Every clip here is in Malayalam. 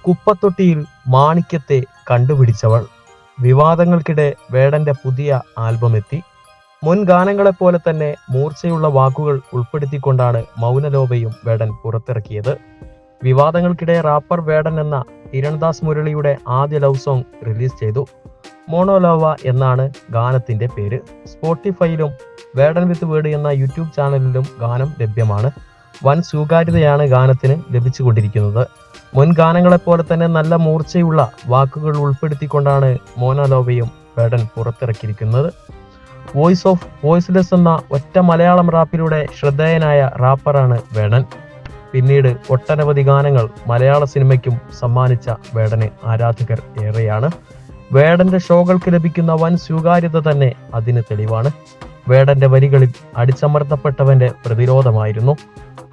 കുപ്പത്തൊട്ടിയിൽ മാണിക്യത്തെ കണ്ടുപിടിച്ചവൾ. വിവാദങ്ങൾക്കിടെ വേടന്റെ പുതിയ ആൽബം എത്തി. മുൻ ഗാനങ്ങളെപ്പോലെ തന്നെ മൂർച്ചയുള്ള വാക്കുകൾ ഉൾപ്പെടുത്തിക്കൊണ്ടാണ് മൗനലോപയും വേടൻ പുറത്തിറക്കിയത്. വിവാദങ്ങൾക്കിടെ റാപ്പർ വേടൻ എന്ന കിരൺദാസ് മുരളിയുടെ ആദ്യ ലവ് സോങ് റിലീസ് ചെയ്തു. മോണോലോവ എന്നാണ് ഗാനത്തിന്റെ പേര്. സ്പോട്ടിഫൈയിലും വേടൻ വിത്ത് വേർഡ് എന്ന യൂട്യൂബ് ചാനലിലും ഗാനം ലഭ്യമാണ്. വൻ സ്വീകാര്യതയാണ് ഗാനത്തിന് ലഭിച്ചുകൊണ്ടിരിക്കുന്നത്. മുൻ ഗാനങ്ങളെപ്പോലെ തന്നെ നല്ല മൂർച്ചയുള്ള വാക്കുകൾ ഉൾപ്പെടുത്തിക്കൊണ്ടാണ് മോണോലോവയും വേടൻ പുറത്തിറക്കിയിരിക്കുന്നത്. വോയിസ് ഓഫ് വോയിസ്ലെസ് എന്ന ഒറ്റ മലയാളം റാപ്പിലൂടെ ശ്രദ്ധേയനായ റാപ്പറാണ് വേടൻ. പിന്നീട് ഒട്ടനവധി ഗാനങ്ങൾ മലയാള സിനിമയ്ക്കും സമ്മാനിച്ച വേടന് ആരാധകർ ഏറെയാണ്. വേടന്റെ ഷോകൾക്ക് ലഭിക്കുന്ന വൻ സ്വീകാര്യത തന്നെ അതിന് തെളിവാണ്. വേടന്റെ വരികളിൽ അടിച്ചമർത്തപ്പെട്ടവന്റെ പ്രതിരോധമായിരുന്നു.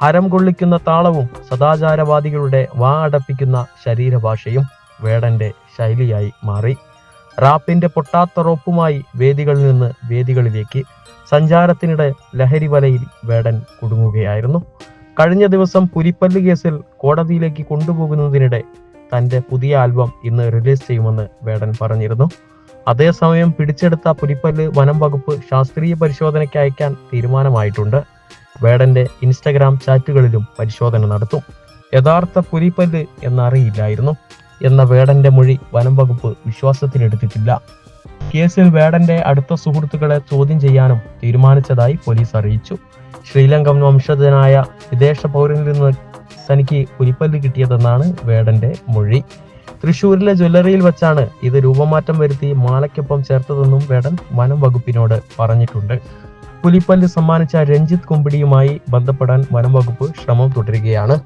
ഹരം കൊള്ളിക്കുന്ന താളവും സദാചാരവാദികളുടെ വാ അടപ്പിക്കുന്ന ശരീരഭാഷയും വേടന്റെ ശൈലിയായി മാറി. റാപ്പിന്റെ പൊട്ടാത്ത റോപ്പുമായി വേദികളിൽ നിന്ന് വേദികളിലേക്ക് സഞ്ചാരത്തിനിടെ ലഹരി വലയിൽ വേടൻ കുടുങ്ങുകയായിരുന്നു. കഴിഞ്ഞ ദിവസം പുലിപ്പല്ല് കേസിൽ കോടതിയിലേക്ക് കൊണ്ടുപോകുന്നതിനിടെ തന്റെ പുതിയ ആൽബം ഇന്ന് റിലീസ് ചെയ്യുമെന്ന് വേടൻ പറഞ്ഞിരുന്നു. അതേസമയം പിടിച്ചെടുത്ത പുലിപ്പല്ല് വനം വകുപ്പ് ശാസ്ത്രീയ പരിശോധനയ്ക്ക് അയക്കാൻ തീരുമാനമായിട്ടുണ്ട്. വേടന്റെ ഇൻസ്റ്റഗ്രാം ചാറ്റുകളിലും പരിശോധന നടത്തും. യഥാർത്ഥ പുലിപ്പല്ല് എന്നറിയില്ലായിരുന്നു എന്ന വേടന്റെ മൊഴി വനം വകുപ്പ് വിശ്വാസത്തിലെടുത്തിട്ടില്ല. കേസിൽ വേടന്റെ അടുത്ത സുഹൃത്തുക്കളെ ചോദ്യം ചെയ്യാനും തീരുമാനിച്ചതായി പോലീസ് അറിയിച്ചു. ശ്രീലങ്കൻ വംശജനായ വിദേശ പൗരനിൽ നിന്ന് തനിക്ക് പുലിപ്പല്ല് കിട്ടിയതെന്നാണ് വേടന്റെ മൊഴി. തൃശൂരിലെ ജ്വല്ലറിയിൽ വെച്ചാണ് ഇത് രൂപമാറ്റം വരുത്തി മാലയ്ക്കൊപ്പം ചേർത്തതെന്നും വേടൻ വനം വകുപ്പിനോട് പറഞ്ഞിട്ടുണ്ട്. പുലിപ്പല്ല് സമ്മാനിച്ച രഞ്ജിത്ത് കുമ്പിടിയുമായി ബന്ധപ്പെടാൻ വനം വകുപ്പ് ശ്രമം തുടരുകയാണ്.